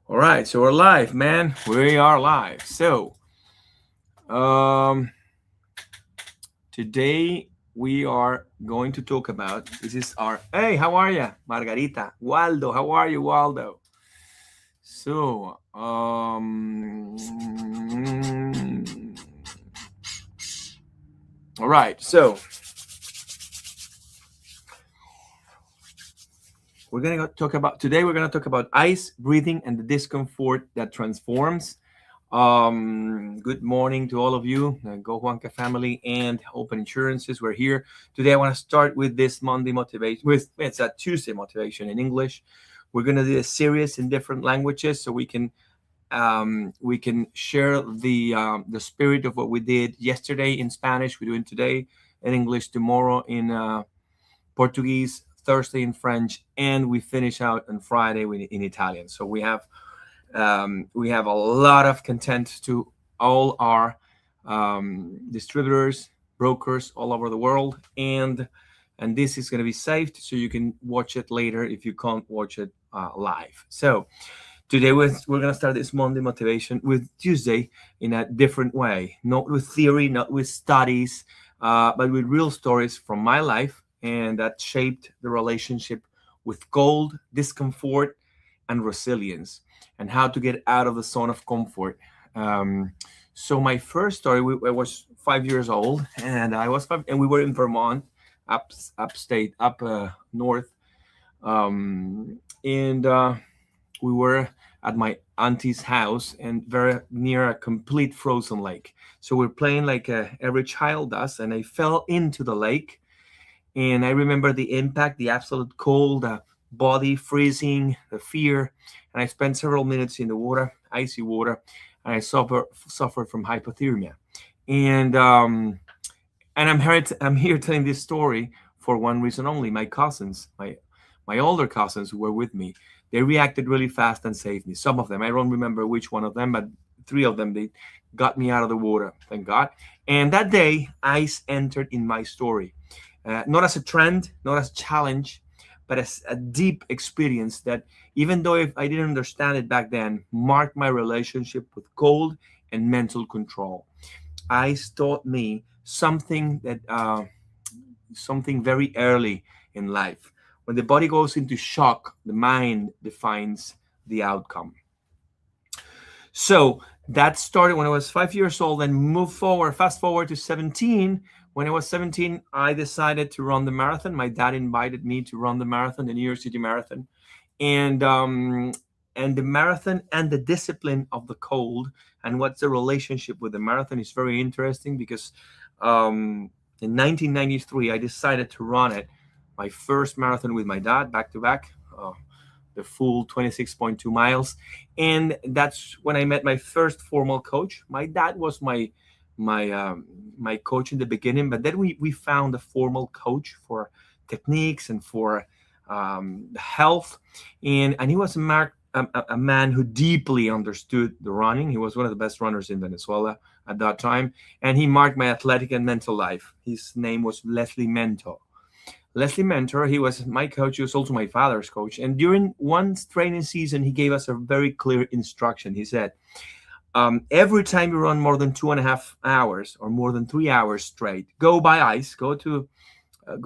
All right, so we're live, man. We are live. So, um, today we are going to talk about. This is our. Hey, how are you, Margarita? Waldo, how are you, Waldo? So, all right. So we're gonna talk about today. We're gonna talk about ice breathing and the discomfort that transforms. Good morning to all of you, Go Juanca family and Open Insurances. We're here today. I want to start with this Monday motivation. With it's a Tuesday motivation in English. We're gonna do a series in different languages so we can share the spirit of what we did yesterday in Spanish. We're doing today in English, tomorrow in Portuguese, Thursday in French, and we finish out on Friday in Italian. So we have a lot of content to all our distributors, brokers all over the world, and this is going to be saved so you can watch it later if you can't watch it live. So today we're going to start this Monday motivation with Tuesday in a different way, not with theory, not with studies, but with real stories from my life and that shaped the relationship with cold, discomfort, and resilience, and how to get out of the zone of comfort. So my first story, I was 5 years old, and I was five, and we were in Vermont, upstate, up north, and we were at my auntie's house and very near a complete frozen lake. So we're playing like every child does, and I fell into the lake. And I remember the impact, the absolute cold, body freezing, the fear. And I spent several minutes in the water, icy water, and I suffered from hypothermia. And I'm here telling this story for one reason only. My cousins, my older cousins who were with me, they reacted really fast and saved me. Some of them, I don't remember which one of them, but three of them, they got me out of the water, thank God. And that day, ice entered in my story, not as a trend, not as a challenge, but as a deep experience that, even though if I didn't understand it back then, marked my relationship with cold and mental control. Ice taught me something very early in life. When the body goes into shock, the mind defines the outcome. So that started when I was 5 years old and fast forward to 17. When I was 17, I decided to run the marathon. My dad invited me to run the marathon, the New York City Marathon. And the marathon and the discipline of the cold and what's the relationship with the marathon is very interesting because in 1993, I decided to run it, my first marathon with my dad, back to back. The full 26.2 miles, and that's when I met my first formal coach. My dad was my coach in the beginning, but then we found a formal coach for techniques and for health, and he was a man who deeply understood the running. He was one of the best runners in Venezuela at that time, and he marked my athletic and mental life. His name was Leslie Mentor. He was my coach. He was also my father's coach. And during one training season, he gave us a very clear instruction. He said, every time you run more than 2.5 hours or more than 3 hours straight, go by ice, go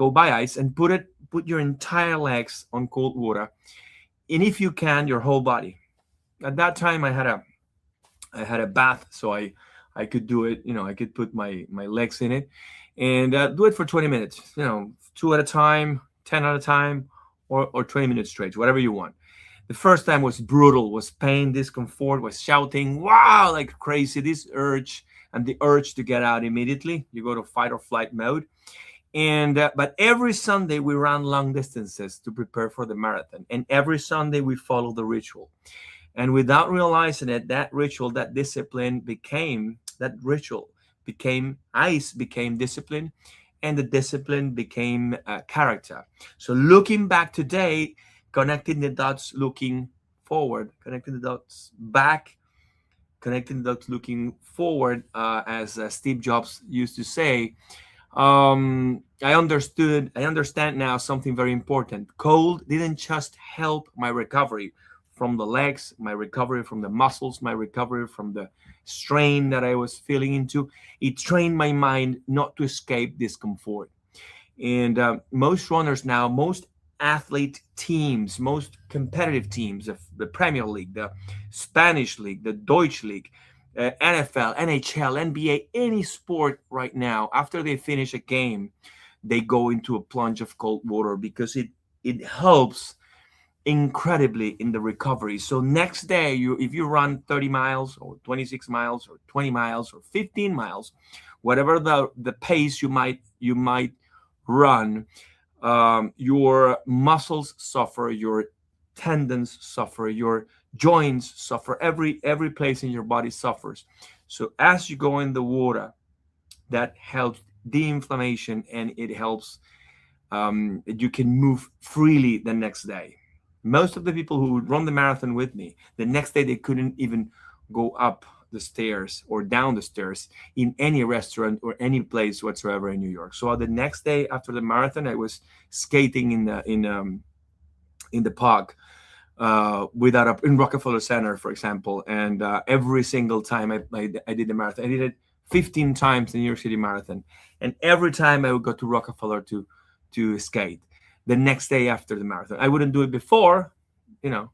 by ice and put your entire legs on cold water. And if you can, your whole body. At that time, I had a bath, so I could do it. I could put my legs in it and do it for 20 minutes, two at a time, 10 at a time, or 20 minutes straight, whatever you want. The first time was brutal, was pain, discomfort, was shouting, wow, like crazy, this urge and the urge to get out immediately. You go to fight or flight mode. But every Sunday we ran long distances to prepare for the marathon. And every Sunday we followed the ritual. And without realizing it, that ritual, that discipline became ice, became discipline, and the discipline became character. So looking back today, connecting the dots, looking forward, connecting the dots back, connecting the dots looking forward, as Steve Jobs used to say. I understand now something very important. Cold didn't just help my recovery from the legs, my recovery from the muscles, my recovery from the strain that I was feeling into. It trained my mind not to escape discomfort. And most runners now, most athlete teams, most competitive teams, the Premier League, the Spanish League, the Deutsche League, NFL, NHL, NBA, any sport right now, after they finish a game, they go into a plunge of cold water because it helps incredibly in the recovery. So next day, if you run 30 miles or 26 miles or 20 miles or 15 miles, whatever the pace you might run, your muscles suffer, your tendons suffer, your joints suffer, every place in your body suffers. So as you go in the water, that helps de-inflammation, and it helps you can move freely the next day. Most of the people who would run the marathon with me, the next day they couldn't even go up the stairs or down the stairs in any restaurant or any place whatsoever in New York. So the next day after the marathon, I was skating in the park in Rockefeller Center, for example. And every single time I did the marathon, I did it 15 times in New York City Marathon, and every time I would go to Rockefeller to skate. The next day after the marathon, I wouldn't do it before, you know,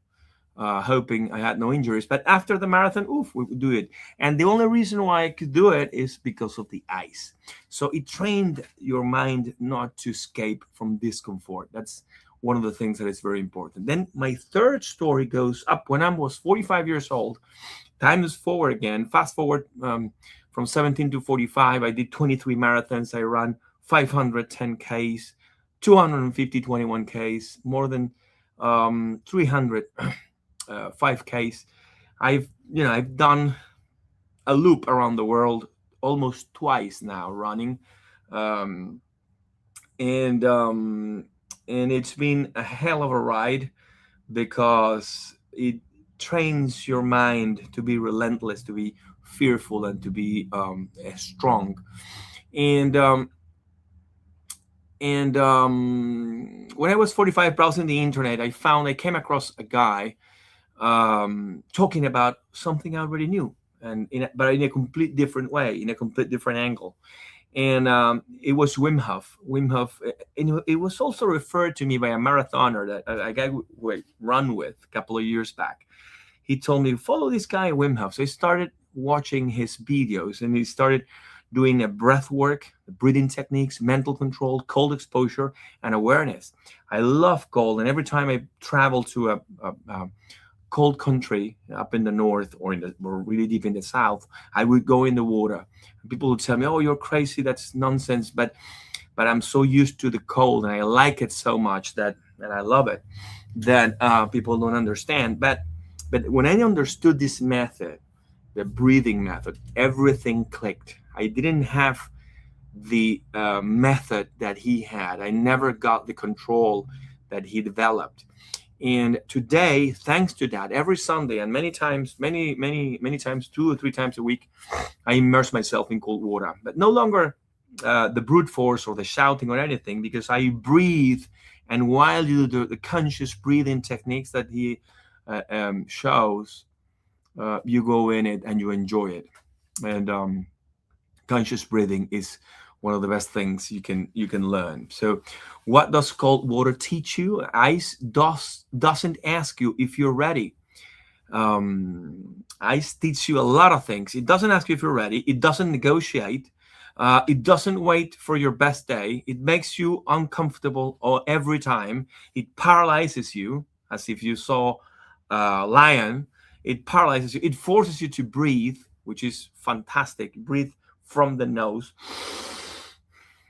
hoping I had no injuries. But after the marathon, we would do it. And the only reason why I could do it is because of the ice. So it trained your mind not to escape from discomfort. That's one of the things that is very important. Then my third story goes up when I was 45 years old. Time is forward again. Fast forward from 17 to 45. I did 23 marathons. I ran 510 Ks, 250 21Ks, more than 300 5Ks. I've done a loop around the world almost twice now running, and it's been a hell of a ride because it trains your mind to be relentless, to be fearful, and to be strong. And when I was 45, browsing the internet, I came across a guy talking about something I already knew, but in a complete different way, in a complete different angle. And it was Wim Hof. Wim Hof, and it was also referred to me by a marathoner that a guy who I run with a couple of years back. He told me, follow this guy, Wim Hof. So I started watching his videos, and he started doing a breath work, breathing techniques, mental control, cold exposure, and awareness. I love cold, and every time I travel to a cold country up in the north or really deep in the south, I would go in the water. People would tell me, "Oh, you're crazy. That's nonsense." But I'm so used to the cold, and I like it so much that I love it, that people don't understand. But when I understood this method, the breathing method, everything clicked. I didn't have the method that he had. I never got the control that he developed. And today, thanks to that, every Sunday and many times, many times, 2 or 3 times a week, I immerse myself in cold water. But no longer the brute force or the shouting or anything, because I breathe. And while you do the conscious breathing techniques that he shows, you go in it and you enjoy it. And conscious breathing is one of the best things you can learn. So what does cold water teach you? Ice doesn't ask you if you're ready. Ice teaches you a lot of things. It doesn't ask you if you're ready. It doesn't negotiate. It doesn't wait for your best day. It makes you uncomfortable every time. It paralyzes you, as if you saw a lion. It paralyzes you. It forces you to breathe, which is fantastic. Breathe from the nose,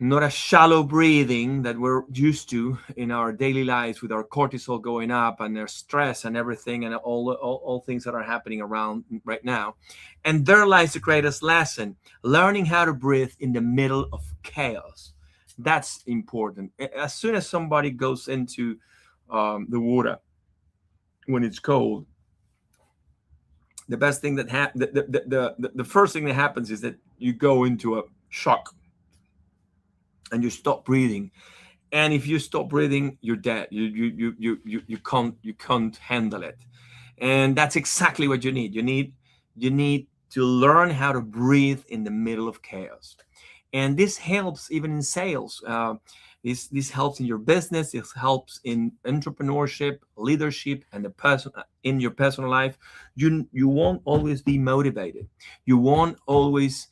not a shallow breathing that we're used to in our daily lives, with our cortisol going up and their stress and everything, and all things that are happening around right now. And there lies the greatest lesson: learning how to breathe in the middle of chaos. That's important. As soon as somebody goes into the water when it's cold, the best thing that the first thing that happens is that you go into a shock and you stop breathing. And if you stop breathing, you're dead. You can't handle it. And that's exactly what you need. You need to learn how to breathe in the middle of chaos. And this helps even in sales. This helps in your business. This helps in entrepreneurship, leadership, and the person in your personal life. You won't always be motivated. You won't always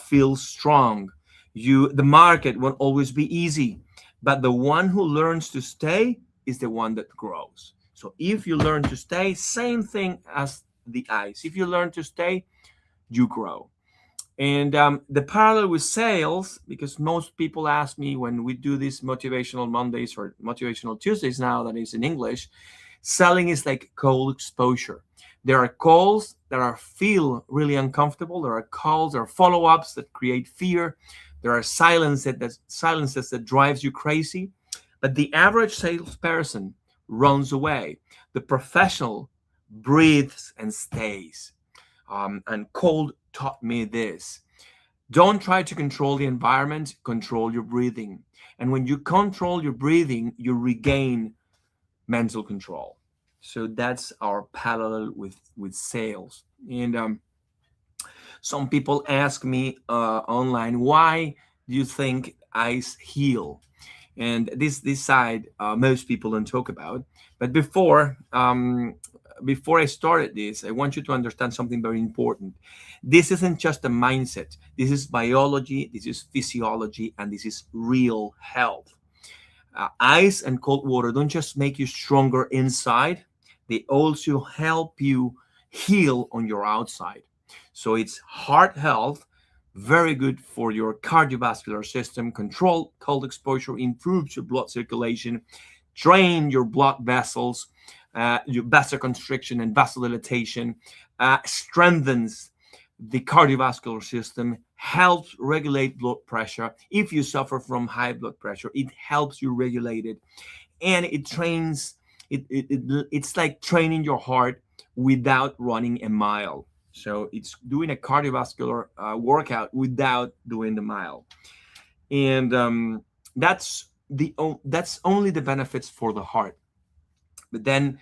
feel strong. The market won't always be easy, but the one who learns to stay is the one that grows. So if you learn to stay, same thing as the ice. If you learn to stay, you grow. And the parallel with sales, because most people ask me when we do these motivational Mondays or motivational Tuesdays now that is in English, selling is like cold exposure. There are calls that feel really uncomfortable. There are calls, there are follow-ups that create fear. There are silences that drives you crazy. But the average salesperson runs away. The professional breathes and stays. And cold taught me this. Don't try to control the environment, control your breathing. And when you control your breathing, you regain mental control. So that's our parallel with sales. And some people ask me online, why do you think ice heal? And this side most people don't talk about. But before I started this, I want you to understand something very important. This isn't just a mindset. This is biology, this is physiology, and this is real health. Ice and cold water don't just make you stronger inside, they also help you heal on your outside. So it's heart health, very good for your cardiovascular system. Control cold exposure improves your blood circulation, drain your blood vessels, your vasoconstriction and vasodilation, strengthens the cardiovascular system, helps regulate blood pressure. If you suffer from high blood pressure, it helps you regulate it, and it trains. It's like training your heart without running a mile. So it's doing a cardiovascular workout without doing the mile, and that's only the benefits for the heart. But then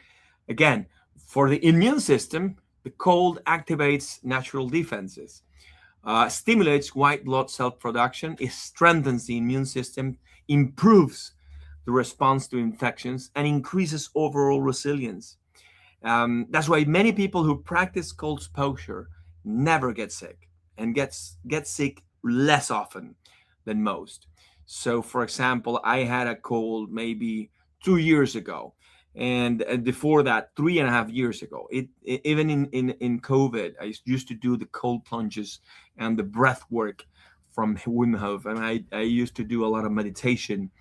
again, for the immune system, the cold activates natural defenses, stimulates white blood cell production, it strengthens the immune system, improves the response to infections, and increases overall resilience. That's why many people who practice cold exposure never get sick and get sick less often than most. So, for example, I had a cold maybe 2 years ago, and before that, 3.5 years ago. Even in COVID, I used to do the cold plunges and the breath work from Wim Hof, and I used to do a lot of meditation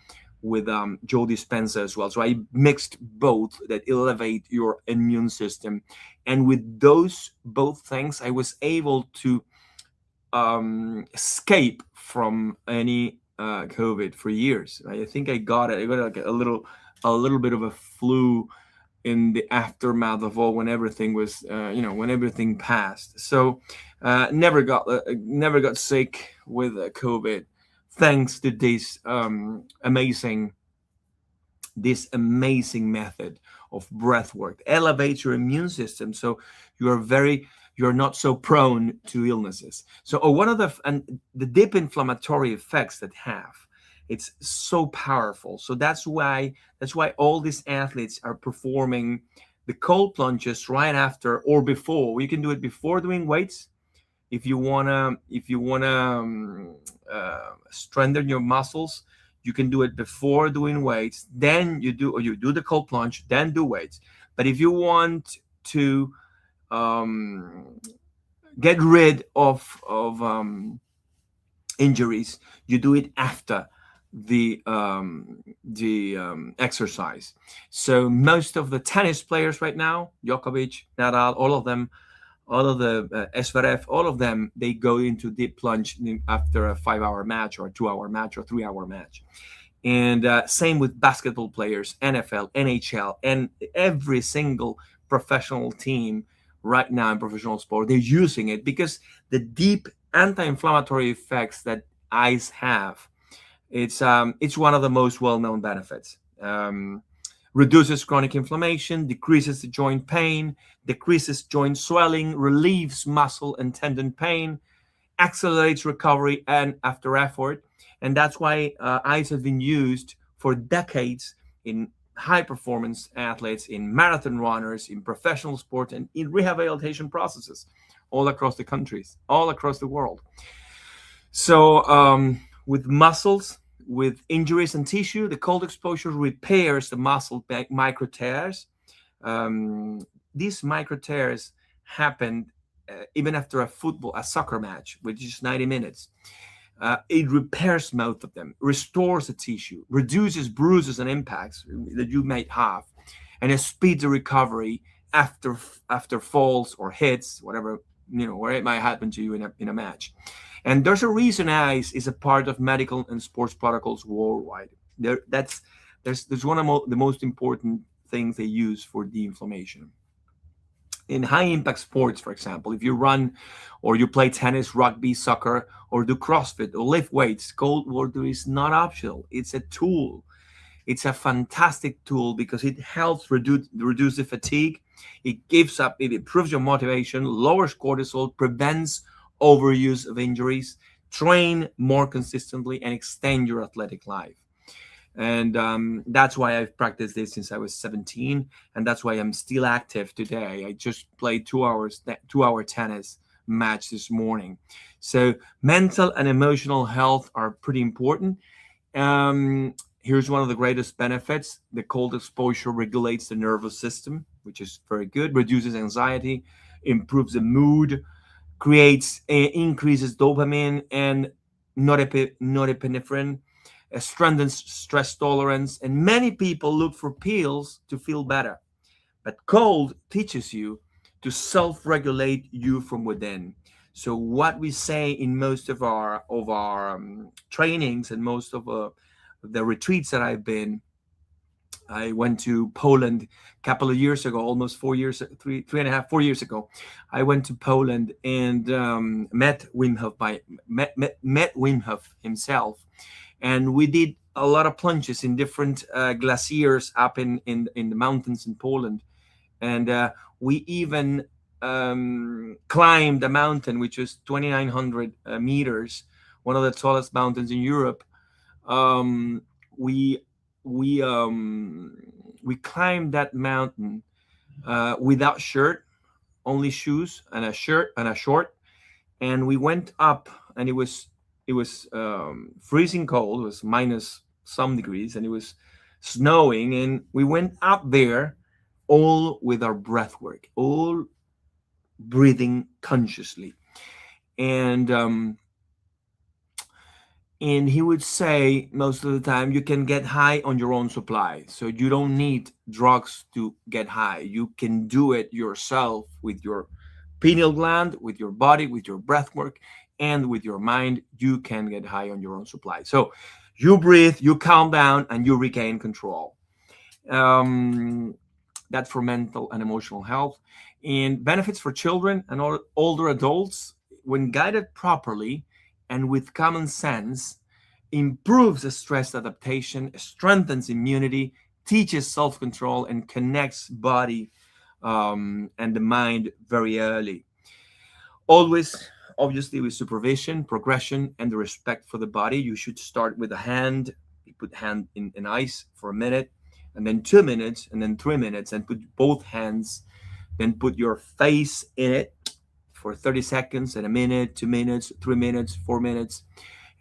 with Joe Dispenza as well. So I mixed both that elevate your immune system, and with those both things, I was able to escape from any COVID for years. I think I got it. I got like a little bit of a flu in the aftermath of all when everything was when everything passed. So never got sick with COVID, thanks to this amazing method of breath work. Elevates your immune system, so you're not so prone to illnesses. So one of the deep inflammatory effects that have, it's so powerful. So that's why all these athletes are performing the cold plunges right after or before. You can do it before doing weights if you wanna strengthen your muscles. You can do it before doing weights, then you do the cold plunge, then do weights. But if you want to get rid of injuries, you do it after the exercise. So most of the tennis players right now, Djokovic, Nadal, all of them, all of the Zverev, all of them, they go into deep plunge after a 5-hour match or a 2-hour match or 3-hour match. And same with basketball players, NFL, NHL, and every single professional team right now in professional sport, they're using it because the deep anti-inflammatory effects that ice have, it's one of the most well-known benefits. reduces chronic inflammation, decreases the joint pain, decreases joint swelling, relieves muscle and tendon pain, accelerates recovery and after effort. And that's why ice has been used for decades in high performance athletes, in marathon runners, in professional sports, and in rehabilitation processes all across the countries, all across the world. So, with muscles, with injuries and tissue, the cold exposure repairs the muscle micro tears. These micro tears happen even after a soccer match, which is 90 minutes. It repairs most of them, restores the tissue, reduces bruises and impacts that you might have, and it speeds the recovery after falls or hits, whatever, where it might happen to you in a match. And there's a reason ice is a part of medical and sports protocols worldwide. There's one of the most important things they use for de-inflammation. In high impact sports, for example, if you run or you play tennis, rugby, soccer, or do CrossFit or lift weights, cold water is not optional. It's a tool. It's a fantastic tool because it helps reduce the fatigue. It improves your motivation, lowers cortisol, prevents overuse of injuries, train more consistently, and extend your athletic life. And that's why I've practiced this since I was 17, and that's why I'm still active today. I just played 2-hour tennis match this morning. So mental and emotional health are pretty important. Here's one of the greatest benefits: the cold exposure regulates the nervous system, which is very good, reduces anxiety, improves the mood, increases dopamine and norepinephrine, strengthens stress tolerance, and many people look for pills to feel better. But cold teaches you to self-regulate you from within. So what we say in most of our trainings and most of the retreats that I've been, I went to Poland a couple of years ago, almost 4 years, 4 years ago. I went to Poland and met Wim Hof himself, and we did a lot of plunges in different glaciers up in the mountains in Poland, and we even climbed a mountain which was 2,900 meters, one of the tallest mountains in Europe. We climbed that mountain without shirt, only shoes and a shirt and a short, and we went up, and it was freezing cold. It was minus some degrees, and it was snowing, and we went up there all with our breath work, all breathing consciously. And he would say most of the time, you can get high on your own supply. So you don't need drugs to get high. You can do it yourself with your pineal gland, with your body, with your breath work, and with your mind. You can get high on your own supply. So you breathe, you calm down, and you regain control. That's for mental and emotional health. And benefits for children and older adults, when guided properly and with common sense, improves the stress adaptation, strengthens immunity, teaches self-control, and connects body and the mind very early. Always, obviously, with supervision, progression, and the respect for the body. You should start with a hand. You put hand in ice for a minute, and then 2 minutes, and then 3 minutes, and put both hands. Then put your face in it for 30 seconds, and a minute, 2 minutes, 3 minutes, 4 minutes.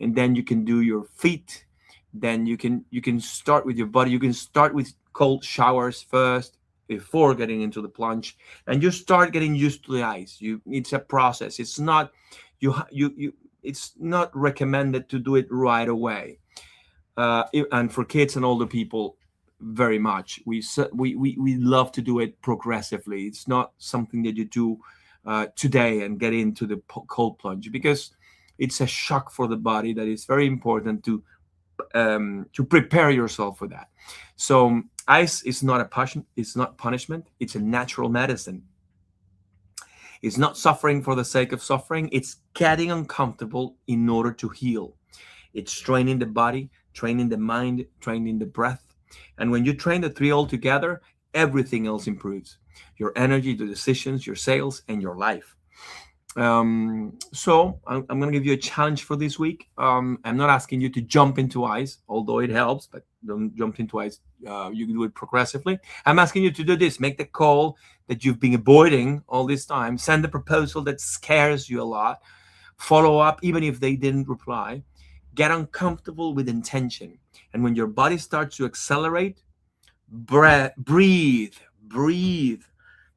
And then you can do your feet. Then you can start with your body. You can start with cold showers first before getting into the plunge, and you start getting used to the ice. It's a process. It's not it's not recommended to do it right away. And for kids and older people, very much. We love to do it progressively. It's not something that you do today and get into the cold plunge, because it's a shock for the body that is very important to prepare yourself for that. So ice is not it's not punishment. It's a natural medicine. It's not suffering for the sake of suffering. It's getting uncomfortable in order to heal. It's training the body, training the mind, training the breath, And when you train the three all together, everything else improves: your energy, the decisions, your sales, and your life. So I'm going to give you a challenge for this week. I'm not asking you to jump into ice, although it helps, but don't jump into ice. You can do it progressively. I'm asking you to do this: make the call that you've been avoiding all this time, send the proposal that scares you a lot, follow up even if they didn't reply, get uncomfortable with intention. And when your body starts to accelerate, breathe, breathe.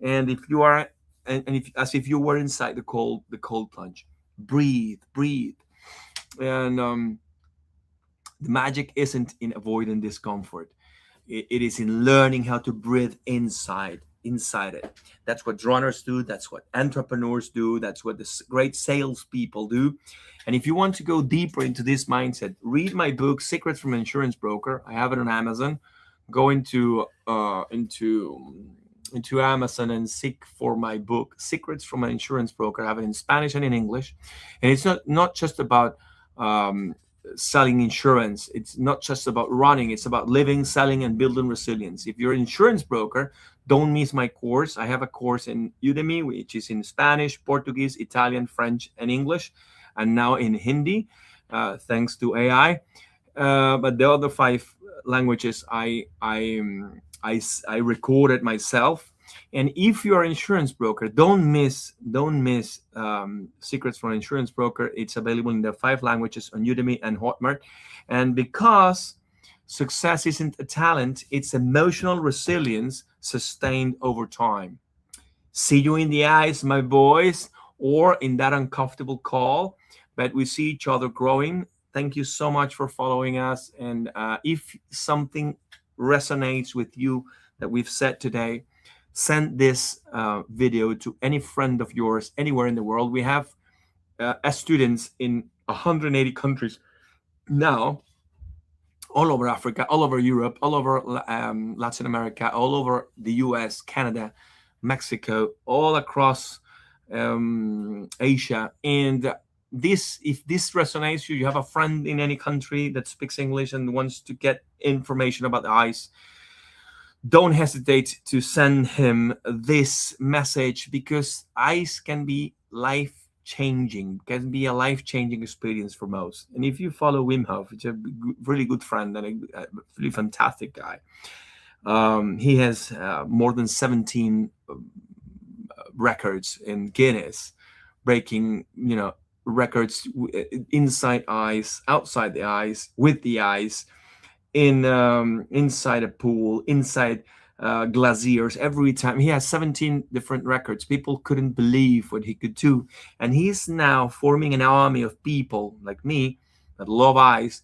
And if you are, and if, as if you were inside the cold plunge, breathe, breathe. And the magic isn't in avoiding discomfort. It is in learning how to breathe inside it. That's what runners do. That's what entrepreneurs do. That's what the great salespeople do. And if you want to go deeper into this mindset, read my book, Secrets from an Insurance Broker. I have it on Amazon. Go into Amazon and seek for my book, Secrets from an Insurance Broker. I have it in Spanish and in English. And it's not just about selling insurance. It's not just about running. It's about living, selling, and building resilience. If you're an insurance broker, don't miss my course. I have a course in Udemy, which is in Spanish, Portuguese, Italian, French, and English, and now in Hindi, thanks to AI. But the other 5 languages I recorded myself. And if you're an insurance broker, don't miss Secrets from an Insurance Broker. It's available in the 5 languages on Udemy and Hotmart. And because success isn't a talent, it's emotional resilience sustained over time. See you in the eyes, my boys, or in that uncomfortable call, but we see each other growing. Thank you so much for following us. And if something resonates with you that we've said today, send this video to any friend of yours anywhere in the world. We have students in 180 countries now, all over Africa, all over Europe, all over Latin America, all over the US, Canada, Mexico, all across Asia. And if this resonates you have a friend in any country that speaks English and wants to get information about the ice, don't hesitate to send him this message, because ice can be life-changing, can be a life-changing experience for most. And if you follow Wim Hof, it's a really good friend and a really fantastic guy. He has more than 17 records in Guinness, breaking, records inside ice, outside the ice, with the ice, inside a pool, inside glaciers. Every time he has 17 different records. People couldn't believe what he could do, and he's now forming an army of people like me that love ice,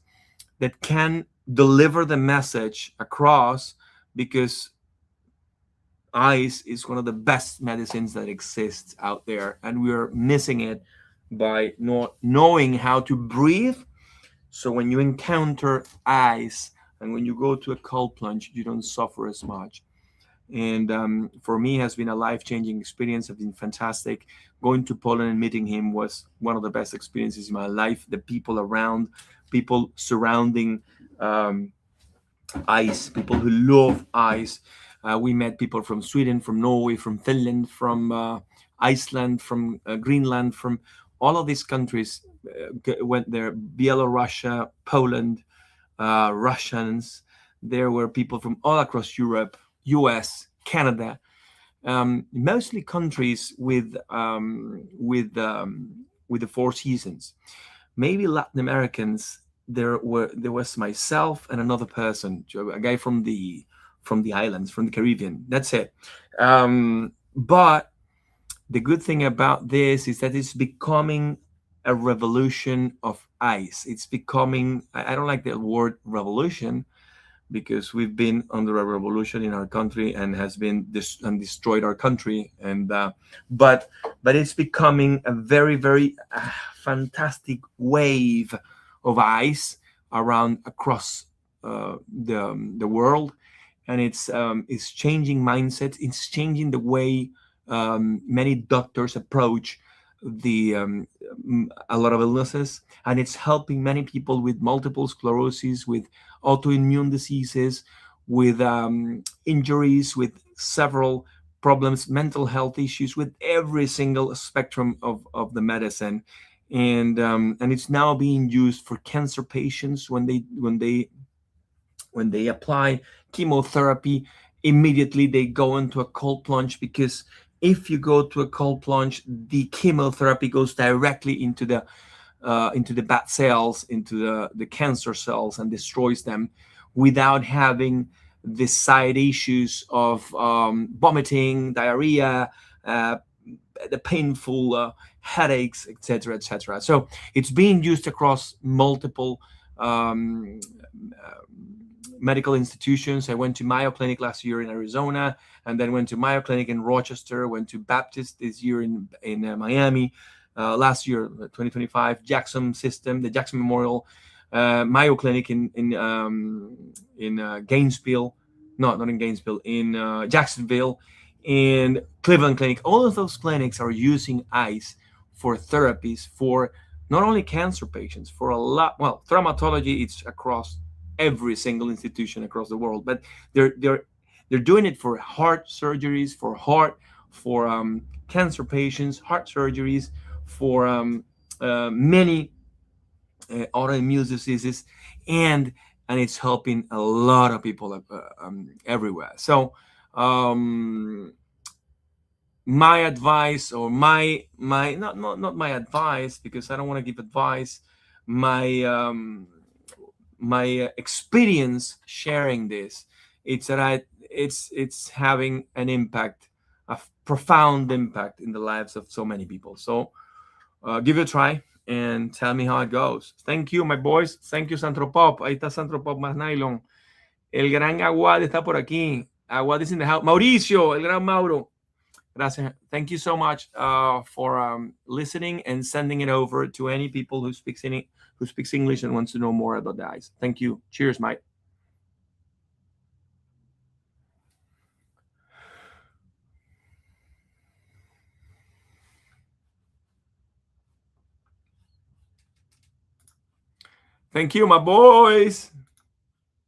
that can deliver the message across, because ice is one of the best medicines that exists out there, and we're missing it by not knowing how to breathe. So when you encounter ice and when you go to a cold plunge, you don't suffer as much. And for me, it has been a life-changing experience. It's been fantastic. Going to Poland and meeting him was one of the best experiences in my life. The people around, people surrounding ice, people who love ice. We met people from Sweden, from Norway, from Finland, from Iceland, from Greenland, from all of these countries. Went there. Belarus, Poland, Russians. There were people from all across Europe, US, Canada, mostly countries with the 4 seasons. Maybe Latin Americans. There was myself and another person, a guy from the islands, from the Caribbean. That's it. But the good thing about this is that it's becoming a revolution of ice. It's becoming, I don't like the word revolution, because we've been under a revolution in our country and has been destroyed our country. And but it's becoming a very, very fantastic wave of ice across the world. And it's changing mindsets. It's changing the way many doctors approach a lot of illnesses, and it's helping many people with multiple sclerosis, with autoimmune diseases, with injuries, with several problems, mental health issues, with every single spectrum of the medicine. And it's now being used for cancer patients when they apply chemotherapy. Immediately they go into a cold plunge, because if you go to a cold plunge, the chemotherapy goes directly into the bad cells, into the cancer cells, and destroys them without having the side issues of vomiting, diarrhea, uh, the painful headaches, etc., etc. So it's being used across multiple um, medical institutions. I went to Mayo Clinic last year in Arizona, and then went to Mayo Clinic in Rochester, went to Baptist this year in Miami, last year, 2025, Jackson System, the Jackson Memorial, Mayo Clinic in Gainesville, no, not in Gainesville, in Jacksonville, and Cleveland Clinic. All of those clinics are using ice for therapies for not only cancer patients, for a lot. Well, traumatology, it's across every single institution across the world, but they're doing it for heart surgeries, for cancer patients, heart surgeries, for many autoimmune diseases, and it's helping a lot of people everywhere. So um, my advice, or my not my advice, because I don't want to give advice, my experience sharing this, it's that it's having an impact, a profound impact in the lives of so many people. So give it a try and tell me how it goes. Thank you, my boys. Thank you, Santropop. Ahí está Santropop más nylon. El gran Aguad está por aquí. Aguad is in the house. Mauricio, el gran Mauro. Gracias. Thank you so much for listening and sending it over to any people who speaks English and wants to know more about the ice. Thank you. Cheers, Mike. Thank you, my boys.